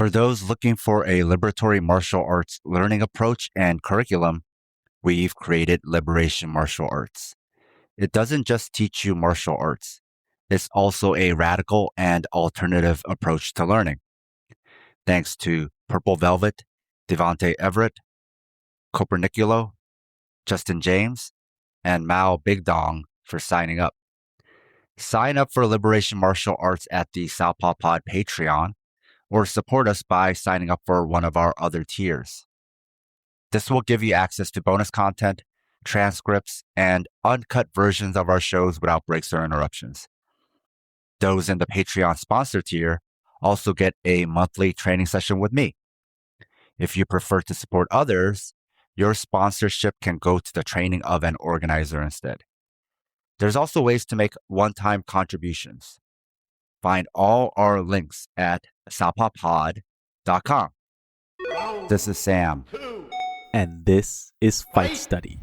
For those looking for a liberatory martial arts learning approach and curriculum, we've created Liberation Martial Arts. It doesn't just teach you martial arts. It's also a radical and alternative approach to learning. Thanks to Purple Velvet, Devontae Everett, Coperniculo, Justin James, and Mao Big Dong for signing up. Sign up for Liberation Martial Arts at the Southpaw Pod Patreon, or support us by signing up for one of our other tiers. This will give you access to bonus content, transcripts, and uncut versions of our shows without breaks or interruptions. Those in the Patreon sponsor tier also get a monthly training session with me. If you prefer to support others, your sponsorship can go to the training of an organizer instead. There's also ways to make one-time contributions. Find all our links at southpawpod.com. This is Sam. And this is Fight Study.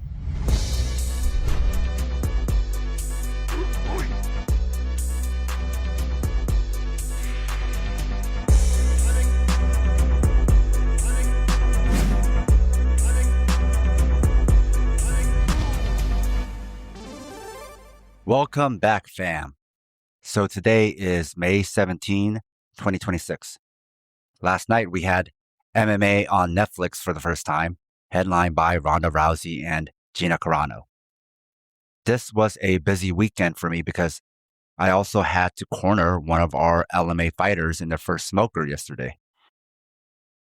Welcome back, fam. So today is May 17, 2026. Last night we had MMA on Netflix for the first time, headlined by Ronda Rousey and Gina Carano. This was a busy weekend for me because I also had to corner one of our LMA fighters in their first smoker yesterday.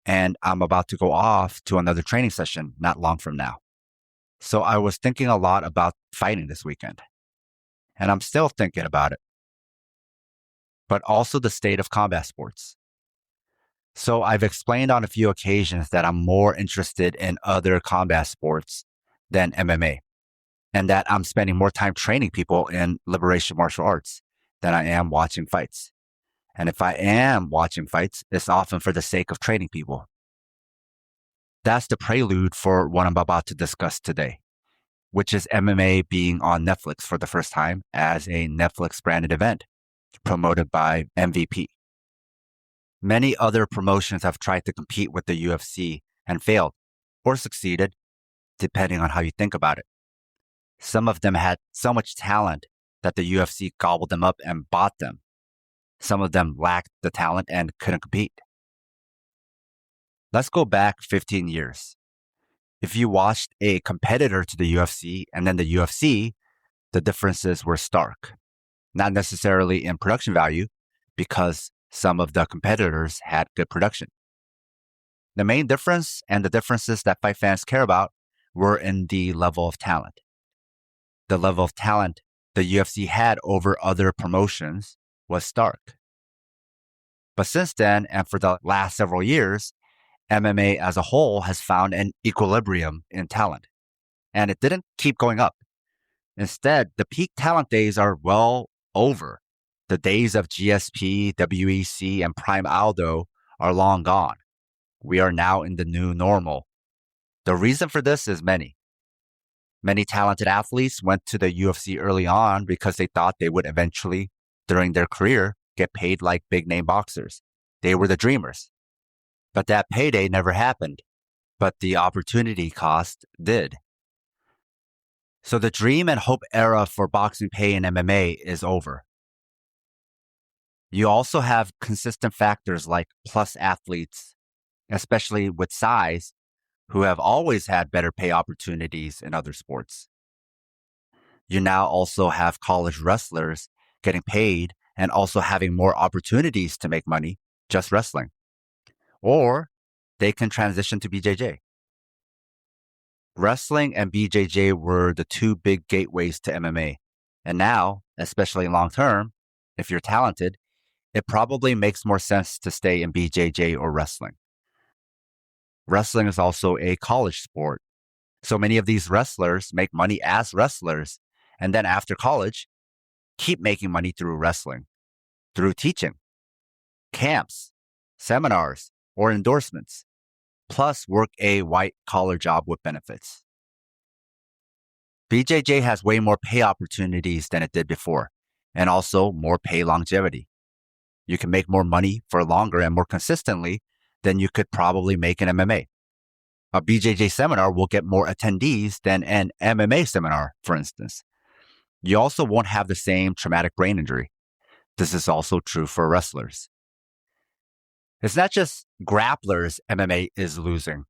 And I'm about to go off to another training session not long from now. So I was thinking a lot about fighting this weekend. And I'm still thinking about it. But also the state of combat sports. So I've explained on a few occasions that I'm more interested in other combat sports than MMA, and that I'm spending more time training people in liberation martial arts than I am watching fights. And if I am watching fights, it's often for the sake of training people. That's the prelude for what I'm about to discuss today, which is MMA being on Netflix for the first time as a Netflix branded event promoted by MVP. Many other promotions have tried to compete with the UFC and failed, or succeeded, depending on how you think about it. Some of them had so much talent that the UFC gobbled them up and bought them. Some of them lacked the talent and couldn't compete. Let's go back 15 years. If you watched a competitor to the UFC and then the UFC, the differences were stark. Not necessarily in production value, because some of the competitors had good production. The main difference and the differences that fight fans care about were in the level of talent. The level of talent the UFC had over other promotions was stark. But since then, and for the last several years, MMA as a whole has found an equilibrium in talent. And it didn't keep going up. Instead, the peak talent days are well over. The days of GSP, WEC, and Prime Aldo are long gone. We are now in the new normal. The reason for this is many. Many talented athletes went to the UFC early on because they thought they would eventually, during their career, get paid like big-name boxers. They were the dreamers. But that payday never happened. But the opportunity cost did. So the dream and hope era for boxing pay in MMA is over. You also have consistent factors like plus athletes, especially with size, who have always had better pay opportunities in other sports. You now also have college wrestlers getting paid and also having more opportunities to make money just wrestling. Or they can transition to BJJ. Wrestling and BJJ were the two big gateways to MMA. And now, especially long term, if you're talented, it probably makes more sense to stay in BJJ or wrestling. Wrestling is also a college sport. So many of these wrestlers make money as wrestlers, and then after college, keep making money through wrestling, through teaching, camps, seminars, or endorsements, plus work a white-collar job with benefits. BJJ has way more pay opportunities than it did before, and also more pay longevity. You can make more money for longer and more consistently then you could probably make an MMA. A BJJ seminar will get more attendees than an MMA seminar, for instance. You also won't have the same traumatic brain injury. This is also true for wrestlers. It's not just grapplers MMA is losing.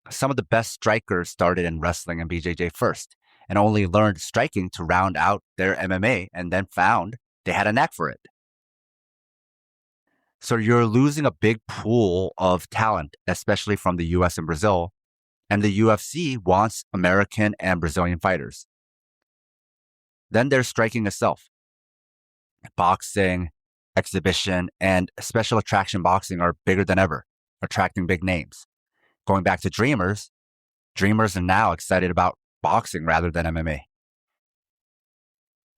Some of the best strikers started in wrestling and BJJ first and only learned striking to round out their MMA and then found they had a knack for it. So you're losing a big pool of talent, especially from the US and Brazil, and the UFC wants American and Brazilian fighters. Then there's striking itself. Boxing, exhibition, and special attraction boxing are bigger than ever, attracting big names. Going back to dreamers are now excited about boxing rather than MMA.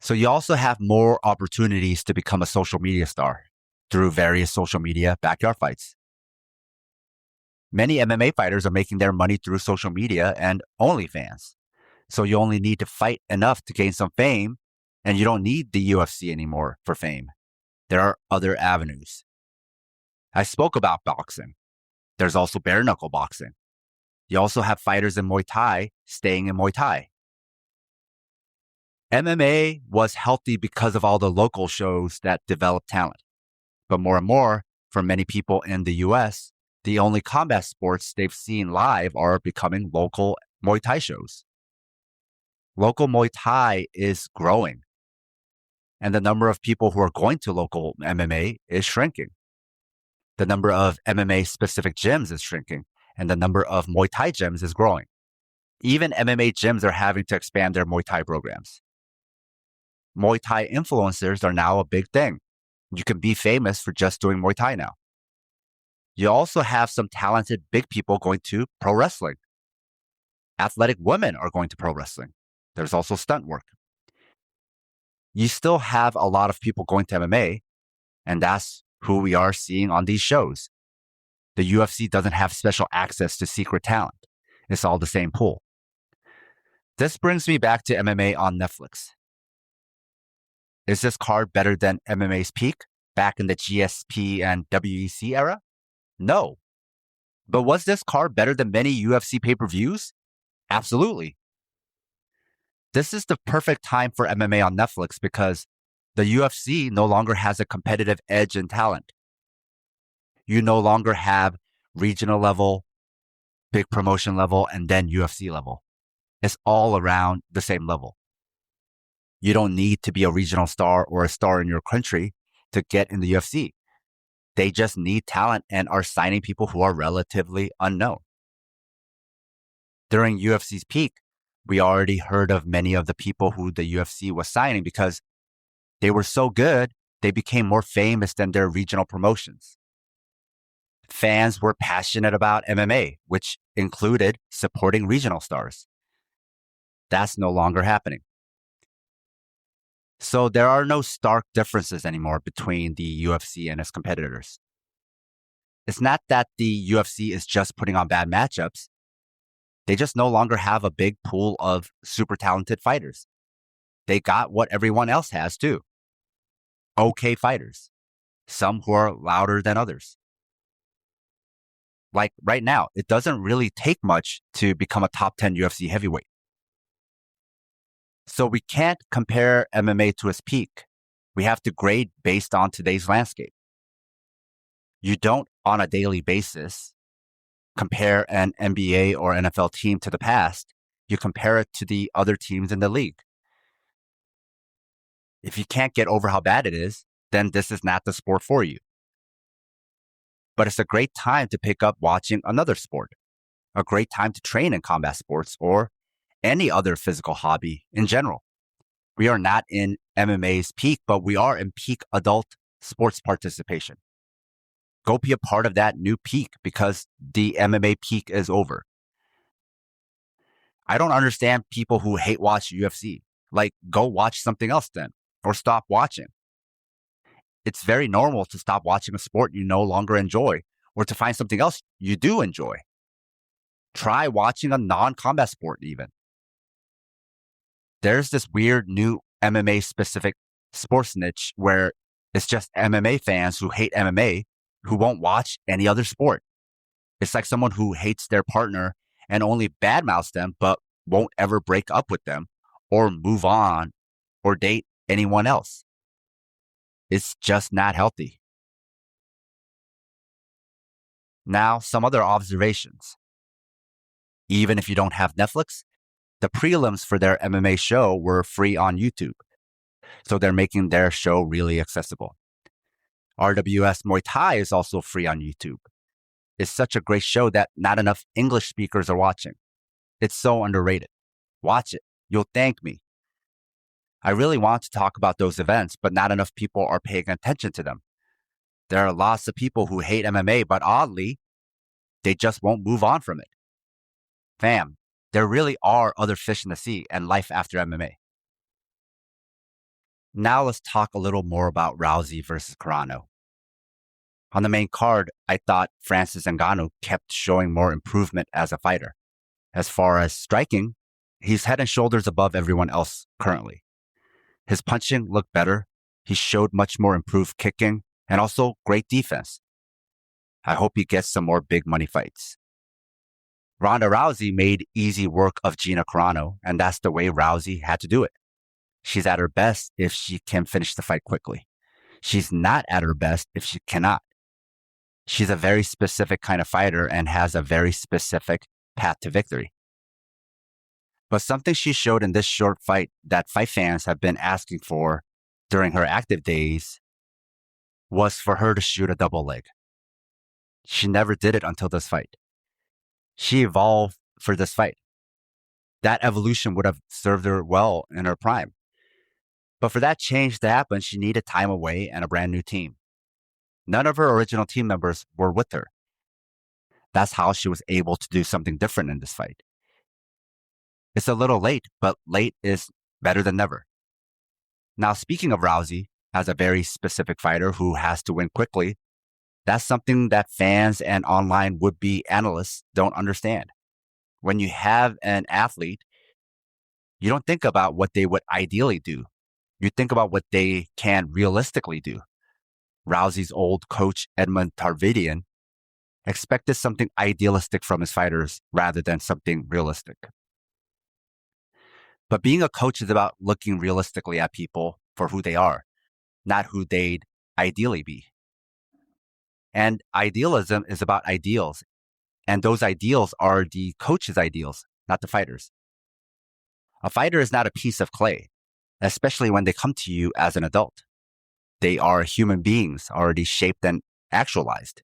So you also have more opportunities to become a social media star through various social media backyard fights. Many MMA fighters are making their money through social media and OnlyFans. So you only need to fight enough to gain some fame, and you don't need the UFC anymore for fame. There are other avenues. I spoke about boxing. There's also bare knuckle boxing. You also have fighters in Muay Thai staying in Muay Thai. MMA was healthy because of all the local shows that developed talent. But more and more, for many people in the US, the only combat sports they've seen live are becoming local Muay Thai shows. Local Muay Thai is growing, and the number of people who are going to local MMA is shrinking. The number of MMA-specific gyms is shrinking, and the number of Muay Thai gyms is growing. Even MMA gyms are having to expand their Muay Thai programs. Muay Thai influencers are now a big thing. You can be famous for just doing Muay Thai now. You also have some talented big people going to pro wrestling. Athletic women are going to pro wrestling. There's also stunt work. You still have a lot of people going to MMA, and that's who we are seeing on these shows. The UFC doesn't have special access to secret talent. It's all the same pool. This brings me back to MMA on Netflix. Is this card better than MMA's peak back in the GSP and WEC era? No. But was this card better than many UFC pay-per-views? Absolutely. This is the perfect time for MMA on Netflix because the UFC no longer has a competitive edge in talent. You no longer have regional level, big promotion level, and then UFC level. It's all around the same level. You don't need to be a regional star or a star in your country to get in the UFC. They just need talent and are signing people who are relatively unknown. During UFC's peak, we already heard of many of the people who the UFC was signing because they were so good, they became more famous than their regional promotions. Fans were passionate about MMA, which included supporting regional stars. That's no longer happening. So there are no stark differences anymore between the UFC and its competitors. It's not that the UFC is just putting on bad matchups. They just no longer have a big pool of super talented fighters. They got what everyone else has too. Okay fighters. Some who are louder than others. Like right now, it doesn't really take much to become a top 10 UFC heavyweight. So we can't compare MMA to its peak. We have to grade based on today's landscape. You don't, on a daily basis, compare an NBA or NFL team to the past. You compare it to the other teams in the league. If you can't get over how bad it is, then this is not the sport for you. But it's a great time to pick up watching another sport, a great time to train in combat sports or any other physical hobby in general. We are not in MMA's peak, but we are in peak adult sports participation. Go be a part of that new peak because the MMA peak is over. I don't understand people who hate watch UFC. Like, go watch something else then, or stop watching. It's very normal to stop watching a sport you no longer enjoy, or to find something else you do enjoy. Try watching a non-combat sport even. There's this weird new MMA specific sports niche where it's just MMA fans who hate MMA who won't watch any other sport. It's like someone who hates their partner and only badmouths them, but won't ever break up with them or move on or date anyone else. It's just not healthy. Now, some other observations. Even if you don't have Netflix, the prelims for their MMA show were free on YouTube. So they're making their show really accessible. RWS Muay Thai is also free on YouTube. It's such a great show that not enough English speakers are watching. It's so underrated. Watch it. You'll thank me. I really want to talk about those events, but not enough people are paying attention to them. There are lots of people who hate MMA, but oddly, they just won't move on from it. Fam, there really are other fish in the sea and life after MMA. Now let's talk a little more about Rousey versus Carano. On the main card, I thought Francis Ngannou kept showing more improvement as a fighter. As far as striking, he's head and shoulders above everyone else currently. His punching looked better. He showed much more improved kicking and also great defense. I hope he gets some more big money fights. Ronda Rousey made easy work of Gina Carano, and that's the way Rousey had to do it. She's at her best if she can finish the fight quickly. She's not at her best if she cannot. She's a very specific kind of fighter and has a very specific path to victory. But something she showed in this short fight that fight fans have been asking for during her active days was for her to shoot a double leg. She never did it until this fight. She evolved for this fight. That evolution would have served her well in her prime. But for that change to happen, she needed time away and a brand new team. None of her original team members were with her. That's how she was able to do something different in this fight. It's a little late, but late is better than never. Now, speaking of Rousey, as a very specific fighter who has to win quickly, that's something that fans and online would-be analysts don't understand. When you have an athlete, you don't think about what they would ideally do. You think about what they can realistically do. Rousey's old coach, Edmund Tarvedian, expected something idealistic from his fighters rather than something realistic. But being a coach is about looking realistically at people for who they are, not who they'd ideally be. And idealism is about ideals. And those ideals are the coach's ideals, not the fighter's. A fighter is not a piece of clay, especially when they come to you as an adult. They are human beings already shaped and actualized.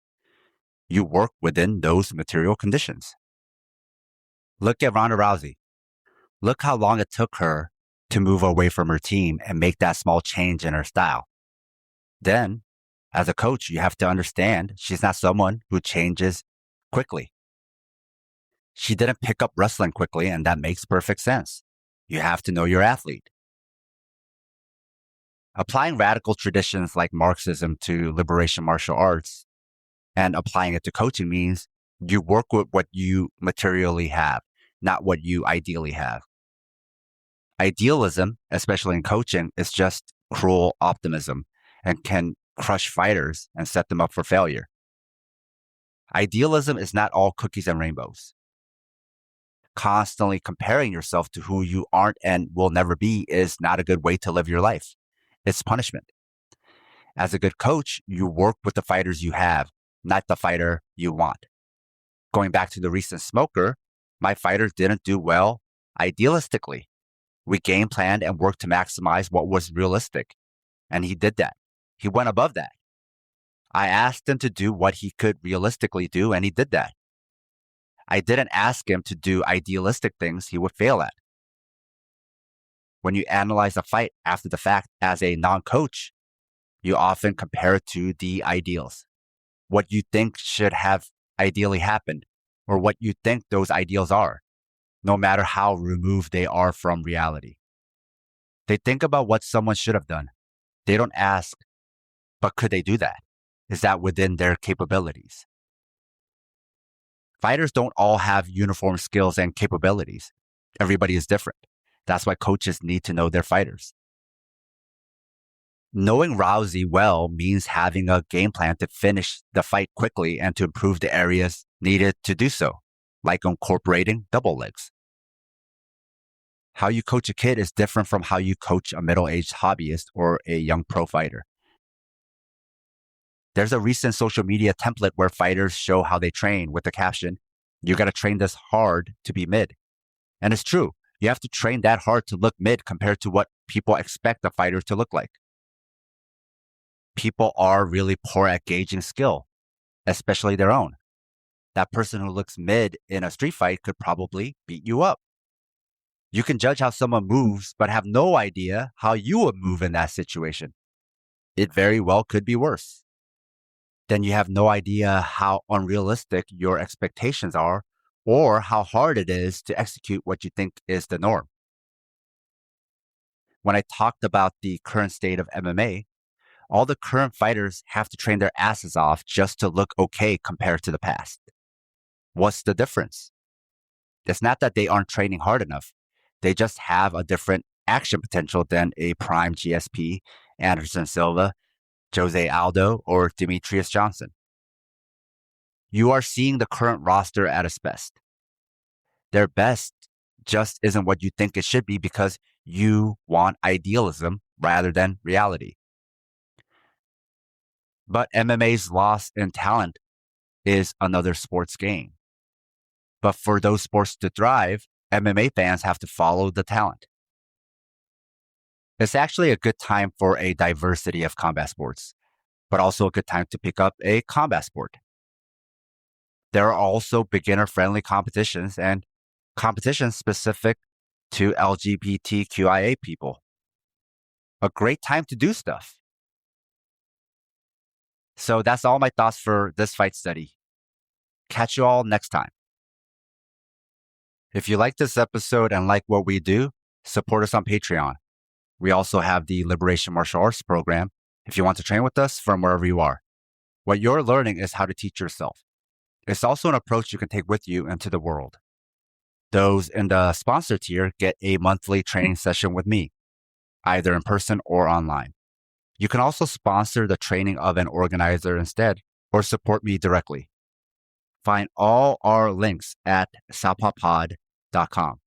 You work within those material conditions. Look at Ronda Rousey. Look how long it took her to move away from her team and make that small change in her style. Then, as a coach, you have to understand she's not someone who changes quickly. She didn't pick up wrestling quickly, and that makes perfect sense. You have to know your athlete. Applying radical traditions like Marxism to liberation martial arts and applying it to coaching means you work with what you materially have, not what you ideally have. Idealism, especially in coaching, is just cruel optimism and can crush fighters and set them up for failure. Idealism is not all cookies and rainbows. Constantly comparing yourself to who you aren't and will never be is not a good way to live your life. It's punishment. As a good coach, you work with the fighters you have, not the fighter you want. Going back to the recent smoker, my fighter didn't do well idealistically. We game planned and worked to maximize what was realistic, and he did that. He went above that. I asked him to do what he could realistically do, and he did that. I didn't ask him to do idealistic things he would fail at. When you analyze a fight after the fact as a non-coach, you often compare it to the ideals, what you think should have ideally happened, or what you think those ideals are, no matter how removed they are from reality. They think about what someone should have done. They don't ask, but could they do that? Is that within their capabilities? Fighters don't all have uniform skills and capabilities. Everybody is different. That's why coaches need to know their fighters. Knowing Rousey well means having a game plan to finish the fight quickly and to improve the areas needed to do so, like incorporating double legs. How you coach a kid is different from how you coach a middle-aged hobbyist or a young pro fighter. There's a recent social media template where fighters show how they train with the caption, "You gotta train this hard to be mid." And it's true. You have to train that hard to look mid compared to what people expect a fighter to look like. People are really poor at gauging skill, especially their own. That person who looks mid in a street fight could probably beat you up. You can judge how someone moves, but have no idea how you would move in that situation. It very well could be worse. Then you have no idea how unrealistic your expectations are or how hard it is to execute what you think is the norm. When I talked about the current state of MMA, all the current fighters have to train their asses off just to look okay compared to the past. What's the difference? It's not that they aren't training hard enough. They just have a different action potential than a prime GSP, Anderson Silva, Jose Aldo, or Demetrius Johnson. You are seeing the current roster at its best. Their best just isn't what you think it should be because you want idealism rather than reality. But MMA's loss in talent is another sports game. But for those sports to thrive, MMA fans have to follow the talent. It's actually a good time for a diversity of combat sports, but also a good time to pick up a combat sport. There are also beginner-friendly competitions and competitions specific to LGBTQIA people. A great time to do stuff. So that's all my thoughts for this fight study. Catch you all next time. If you like this episode and like what we do, support us on Patreon. We also have the Liberation Martial Arts program if you want to train with us from wherever you are. What you're learning is how to teach yourself. It's also an approach you can take with you into the world. Those in the sponsor tier get a monthly training session with me, either in person or online. You can also sponsor the training of an organizer instead, or support me directly. Find all our links at southpawpod.com.